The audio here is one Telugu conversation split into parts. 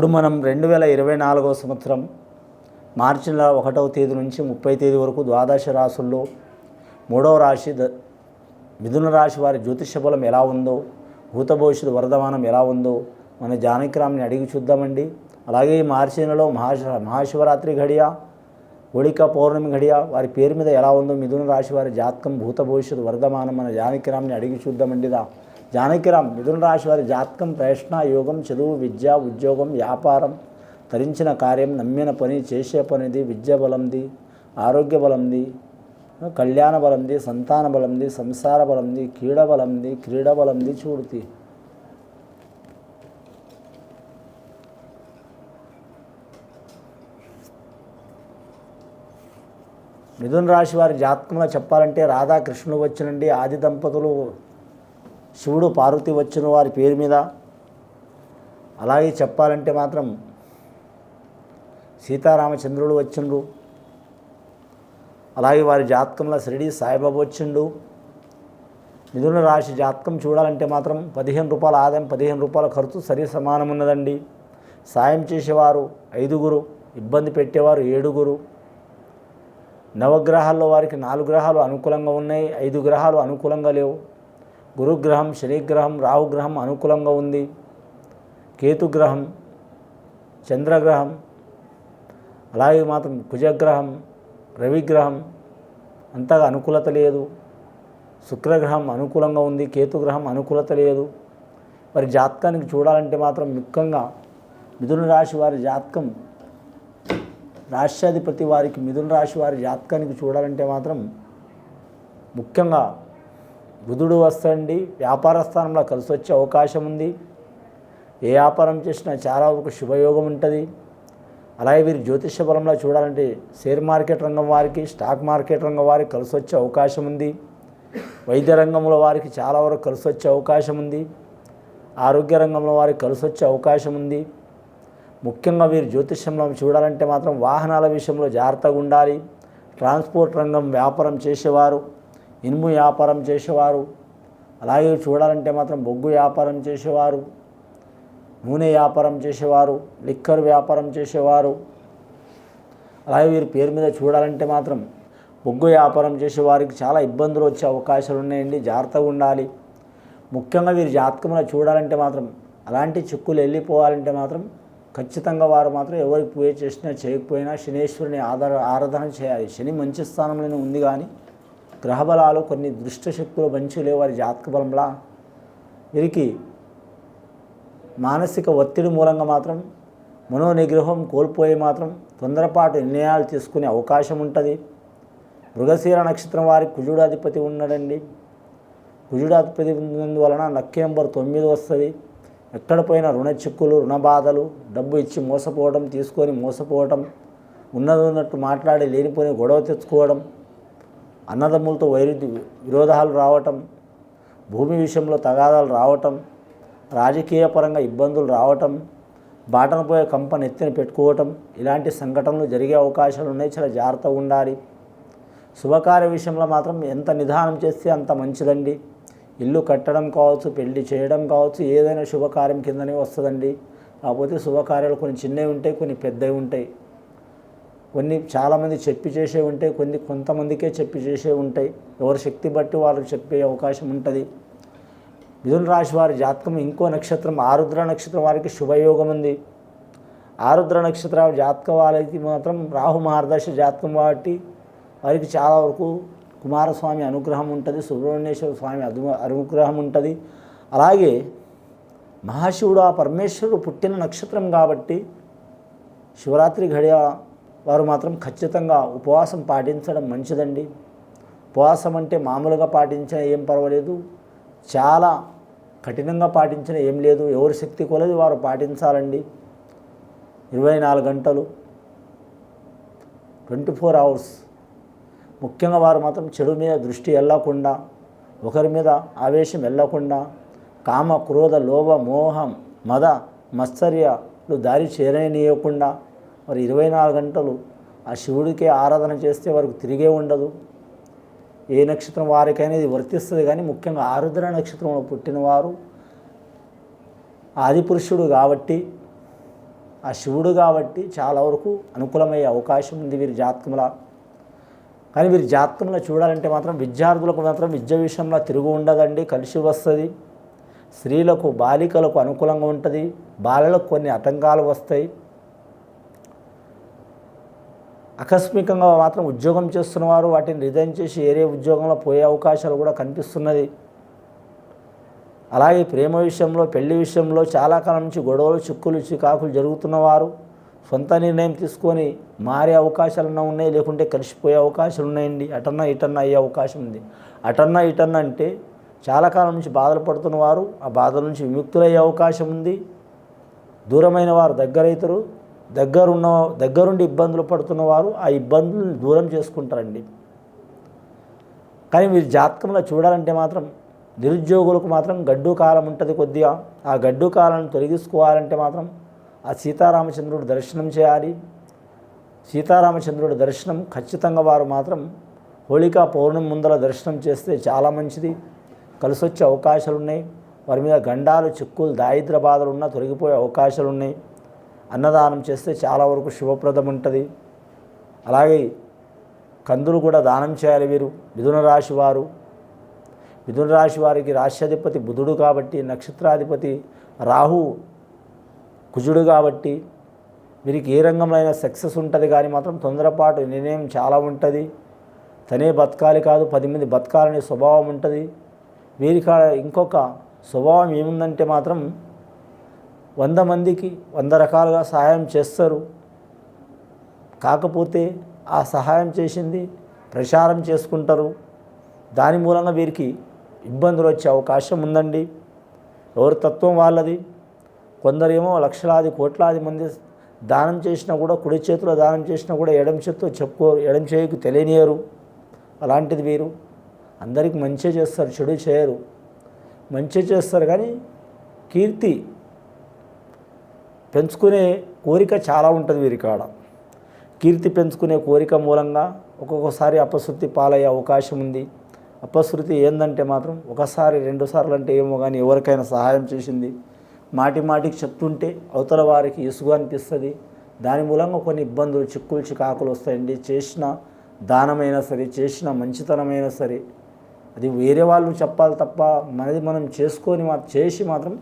ఇప్పుడు మనం 2024వ సంవత్సరం మార్చి నెల 1వ తేదీ నుంచి 30వ తేదీ వరకు ద్వాదశ రాశుల్లో 3వ రాశి మిథున రాశి వారి జ్యోతిష బలం ఎలా ఉందో, భూత భవిష్యత్తు వర్ధమానం ఎలా ఉందో మన జానకిరామ్ని అడిగి చూద్దామండి. అలాగే ఈ మార్చి నెలలో మహాశివరాత్రి ఘడియ, హోళికా పౌర్ణమి ఘడియ వారి పేరు మీద ఎలా ఉందో మిథున రాశి వారి జాతకం, భూత భవిష్యత్తు వర్ధమానం మన జానకిరామ్ని అడిగి చూద్దామండి. జానకిరామ్ మిథున రాశి వారి జాతకం ప్రయత్న యోగం, చదువు, విద్య, ఉద్యోగం, వ్యాపారం, తరించిన కార్యం, నమ్మిన పని, చేసే పనిది, విద్య బలంది, ఆరోగ్య బలంది, కళ్యాణ బలంది, సంతాన బలంది, సంసార బలంది, క్రీడ బలంది చూడుతి. మిథున రాశి వారి జాతకంలో చెప్పాలంటే రాధాకృష్ణులు వచ్చినండి, ఆది దంపతులు శివుడు పార్వతి వచ్చిన వారి పేరు మీద. అలాగే చెప్పాలంటే మాత్రం సీతారామచంద్రుడు వచ్చిండ్రు. అలాగే వారి జాతకంలో షిరిడి సాయిబాబా వచ్చిండు. మిథున రాశి జాతకం చూడాలంటే మాత్రం 15 రూపాయల ఆదాయం, 15 రూపాయల ఖర్చు సరి సమానం ఉన్నదండి. సాయం చేసేవారు 5గురు, ఇబ్బంది పెట్టేవారు 7గురు. నవగ్రహాల్లో వారికి 4 గ్రహాలు అనుకూలంగా ఉన్నాయి, 5 గ్రహాలు అనుకూలంగా లేవు. గురుగ్రహం, శనిగ్రహం, రాహుగ్రహం అనుకూలంగా ఉంది. కేతుగ్రహం, చంద్రగ్రహం, అలాగే మాత్రం కుజగ్రహం, రవిగ్రహం అంతగా అనుకూలత లేదు. శుక్రగ్రహం అనుకూలంగా ఉంది, కేతుగ్రహం అనుకూలత లేదు. మరి జాతకానికి చూడాలంటే మాత్రం ముఖ్యంగా మిథున రాశి వారి జాతకం, రాష్ట్రాధిపతి వారికి మిథున రాశి వారి జాతకానికి చూడాలంటే మాత్రం ముఖ్యంగా బుధుడు వస్తాడండి. వ్యాపార స్థానంలో కలిసి వచ్చే అవకాశం ఉంది. ఏ వ్యాపారం చేసినా చాలా వరకు శుభయోగం ఉంటుంది. అలాగే వీరి జ్యోతిష బలంలో చూడాలంటే షేర్ మార్కెట్ రంగం వారికి, స్టాక్ మార్కెట్ రంగం వారికి కలిసి వచ్చే అవకాశం ఉంది. వైద్య రంగంలో వారికి చాలా వరకు కలిసి వచ్చే అవకాశం ఉంది. ఆరోగ్య రంగంలో వారికి కలిసి వచ్చే అవకాశం ఉంది. ముఖ్యంగా వీరి జ్యోతిష్యంలో చూడాలంటే మాత్రం వాహనాల విషయంలో జాగ్రత్తగా ఉండాలి. ట్రాన్స్పోర్ట్ రంగం వ్యాపారం చేసేవారు, ఇనుము వ్యాపారం చేసేవారు, అలాగే చూడాలంటే మాత్రం బొగ్గు వ్యాపారం చేసేవారు, నూనె వ్యాపారం చేసేవారు, లిక్కర్ వ్యాపారం చేసేవారు, అలాగే వీరి పేరు మీద చూడాలంటే మాత్రం బొగ్గు వ్యాపారం చేసేవారికి చాలా ఇబ్బందులు వచ్చే అవకాశాలు ఉన్నాయండి. జాగ్రత్తగా ఉండాలి. ముఖ్యంగా వీరి జాతకంలో చూడాలంటే మాత్రం అలాంటి చిక్కులు వెళ్ళిపోవాలంటే మాత్రం ఖచ్చితంగా వారు మాత్రం ఎవరికి పూజ చేసినా చేయకపోయినా శనేశ్వరుని ఆరాధన చేయాలి. శని మంచి స్థానంలోనే ఉంది, కానీ గ్రహబలాలు కొన్ని దుష్టశక్తులు మంచి లేవు వారి జాతక బలంలా. వీరికి మానసిక ఒత్తిడి మూలంగా మాత్రం మనోనిగ్రహం కోల్పోయి మాత్రం తొందరపాటు నిర్ణయాలు తీసుకునే అవకాశం ఉంటుంది. మృగశీర నక్షత్రం వారికి కుజుడు అధిపతి ఉన్నాడండి. కుజుడు అధిపతి ఉన్నందువలన లక్కీ నెంబర్ 9 వస్తుంది. ఎక్కడ పోయినా రుణ చిక్కులు, రుణ బాధలు, డబ్బు ఇచ్చి మోసపోవడం, తీసుకొని మోసపోవడం, ఉన్నట్టు మాట్లాడి లేనిపోయిన గొడవ తెచ్చుకోవడం, అన్నదమ్ములతో విరోధాలు రావటం, భూమి విషయంలో తగాదాలు రావటం, రాజకీయ పరంగా ఇబ్బందులు రావటం, బాటన పోయే కంపెనీ ఎత్తిన పెట్టుకోవటం, ఇలాంటి సంఘటనలు జరిగే అవకాశాలు ఉన్నాయి. చాలా జాగ్రత్తగా ఉండాలి. శుభకార్య విషయంలో మాత్రం ఎంత నిదానం చేస్తే అంత మంచిదండి. ఇల్లు కట్టడం కావచ్చు, పెళ్లి చేయడం కావచ్చు, ఏదైనా శుభకార్యం కిందనే వస్తుందండి. కాకపోతే శుభకార్యాలు కొన్ని చిన్నవి ఉంటాయి, కొన్ని పెద్దవి ఉంటాయి. కొన్ని చాలామంది చెప్పి చేసే ఉంటాయి, కొంతమందికే చెప్పి చేసే ఉంటాయి. ఎవరి శక్తి బట్టి వాళ్ళు చెప్పే అవకాశం ఉంటుంది. మిథున రాశి వారి జాతకం ఇంకో నక్షత్రం ఆరుద్ర నక్షత్రం వారికి శుభయోగం ఉంది. ఆరుద్ర నక్షత్ర జాతక వారికి మాత్రం రాహు మహర్దశ జాతకం కాబట్టి వారికి చాలా వరకు కుమారస్వామి అనుగ్రహం ఉంటుంది, సుబ్రహ్మణ్యేశ్వర స్వామి అనుగ్రహం ఉంటుంది. అలాగే మహాశివుడు ఆ పరమేశ్వరుడు పుట్టిన నక్షత్రం కాబట్టి శివరాత్రి ఘడియ వారు మాత్రం ఖచ్చితంగా ఉపవాసం పాటించడం మంచిదండి. ఉపవాసం అంటే మామూలుగా పాటించిన ఏం పర్వాలేదు, చాలా కఠినంగా పాటించిన ఏం లేదు. ఎవరి శక్తి కొలది వారు పాటించాలండి. 24 గంటలు 24 అవర్స్. ముఖ్యంగా వారు మాత్రం చెడు మీద దృష్టి వెళ్ళకుండా, ఒకరి మీద ఆవేశం వెళ్ళకుండా, కామ, క్రోధ, లోభ, మోహం, మద, మత్సర్యాలు దారి చేరనీయకుండా మరి 24 గంటలు ఆ శివుడికే ఆరాధన చేస్తే వారికి తిరిగే ఉండదు. ఏ నక్షత్రం వారికైనా ఇది వర్తిస్తుంది. కానీ ముఖ్యంగా ఆరుద్ర నక్షత్రంలో పుట్టినవారు ఆదిపురుషుడు కాబట్టి ఆ శివుడు కాబట్టి చాలా వరకు అనుకూలమయ్యే అవకాశం ఉంది వీరి జాతకంలో. కానీ వీరి జాతకంలో చూడాలంటే మాత్రం విద్యార్థులకు మాత్రం విద్య విషయంలో తిరుగు ఉండదండి, కలిసి వస్తుంది. స్త్రీలకు బాలికలకు అనుకూలంగా ఉంటుంది, బాలలకు కొన్ని ఆటంకాలు వస్తాయి. ఆకస్మికంగా మాత్రం ఉద్యోగం చేస్తున్నవారు వాటిని రిజైన్ చేసి వేరే ఉద్యోగంలో పోయే అవకాశాలు కూడా కనిపిస్తున్నది. అలాగే ప్రేమ విషయంలో, పెళ్లి విషయంలో చాలా కాలం నుంచి గొడవలు, చిక్కులు, చికాకులు జరుగుతున్నవారు సొంత నిర్ణయం తీసుకొని మారే అవకాశాలు ఉన్నాయి, లేకుంటే కలిసిపోయే అవకాశాలు ఉన్నాయండి. అటన్నా ఇటన్నా అయ్యే అవకాశం ఉంది. అటన్నా ఇటన్నా అంటే చాలా కాలం నుంచి బాధలు పడుతున్నవారు ఆ బాధల నుంచి విముక్తులయ్యే అవకాశం ఉంది. దూరమైన వారు దగ్గరవుతారు, దగ్గరుండి ఇబ్బందులు పడుతున్నవారు ఆ ఇబ్బందులను దూరం చేసుకుంటారండి. కానీ మీరు జాతకంలో చూడాలంటే మాత్రం నిరుద్యోగులకు మాత్రం గడ్డు కాలం ఉంటుంది కొద్దిగా. ఆ గడ్డు కాలాన్ని తొలగించుకోవాలంటే మాత్రం ఆ సీతారామచంద్రుడు దర్శనం చేయాలి. సీతారామచంద్రుడి దర్శనం ఖచ్చితంగా వారు మాత్రం హోళికా పౌర్ణమి ముందర దర్శనం చేస్తే చాలా మంచిది, కలిసి వచ్చే అవకాశాలు ఉన్నాయి. వారి మీద గండాలు, చిక్కులు, దారిద్ర బాధలు ఉన్నా తొలగిపోయే అవకాశాలు ఉన్నాయి. అన్నదానం చేస్తే చాలా వరకు శుభప్రదం ఉంటుంది. అలాగే కందులు కూడా దానం చేయాలి వీరు. మిథున రాశి వారు, మిథున రాశి వారికి రాశ్యాధిపతి బుధుడు కాబట్టి, నక్షత్రాధిపతి రాహు కుజుడు కాబట్టి వీరికి ఏ రంగంలో అయినా సక్సెస్ ఉంటుంది. కానీ మాత్రం తొందరపాటు నిర్ణయం చాలా ఉంటుంది. తనే బతకాలి కాదు 10 మంది బతకాలనే స్వభావం ఉంటుంది వీరికి. ఇంకొక స్వభావం ఏముందంటే మాత్రం 100 మందికి 100 రకాలుగా సహాయం చేస్తారు. కాకపోతే ఆ సహాయం చేసింది ప్రచారం చేసుకుంటారు. దాని మూలంగా వీరికి ఇబ్బందులు వచ్చే అవకాశం ఉందండి. ఎవరి తత్వం వాళ్ళది. కొందరేమో లక్షలాది కోట్లాది మంది దానం చేసినా కూడా, కుడి చేతిలో దానం చేసినా కూడా ఎడమ చేతితో ఎడమ చేయికి తెలియనియరు. అలాంటిది వీరు అందరికీ మంచి చేస్తారు, చెడు చేయరు. మంచి చేస్తారు కానీ కీర్తి పెంచుకునే కోరిక చాలా ఉంటుంది వీరి కాడ. కీర్తి పెంచుకునే కోరిక మూలంగా ఒక్కొక్కసారి అపశృతి పాలయ్యే అవకాశం ఉంది. అపశృతి ఏందంటే మాత్రం ఒకసారి 2 సార్లు అంటే ఏమో కానీ ఎవరికైనా సహాయం చేసింది మాటికి చెప్తుంటే అవతల వారికి ఇసుగు అనిపిస్తుంది. దాని మూలంగా కొన్ని ఇబ్బందులు, చిక్కులు, చికాకులు వస్తాయండి. చేసిన దానమైనా సరే, చేసిన మంచితనమైనా సరే అది వేరే వాళ్ళు చెప్పాలి తప్ప మనది మనం చేసుకొని చేసి మాత్రం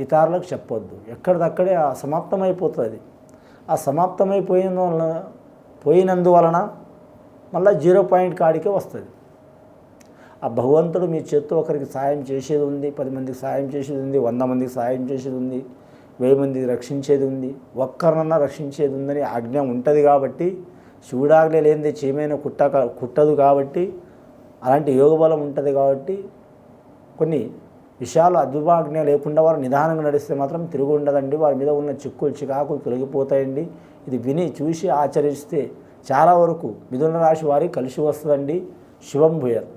ఇతరులకు చెప్పొద్దు. ఎక్కడిదక్కడే సమాప్తమైపోతుంది. ఆ పోయినందువలన మళ్ళీ 0 పాయింట్ కాడికే వస్తుంది. ఆ భగవంతుడు మీ చేత్తో ఒకరికి సాయం చేసేది ఉంది, 10 మందికి సాయం చేసేది ఉంది, 100 మందికి సాయం చేసేది ఉంది, 1000 మందికి రక్షించేది ఉంది, ఒక్కరినన్నా రక్షించేది ఉందని ఆజ్ఞ ఉంటుంది. కాబట్టి శివుడాజ్ఞ లేనిదే చీమైన కుట్టదు. కాబట్టి అలాంటి యోగబలం ఉంటుంది. కాబట్టి కొన్ని విషయాలు అద్భుతాజ్ఞ లేకుండా వారు నిదానంగా నడిస్తే మాత్రం తిరుగు ఉండదండి. వారి మీద ఉన్న చిక్కులు, చికాకులు తొలగిపోతాయండి. ఇది విని చూసి ఆచరిస్తే చాలా వరకు మిథున రాశి వారికి కలిసి వస్తుందండి. శుభం భూయాత్.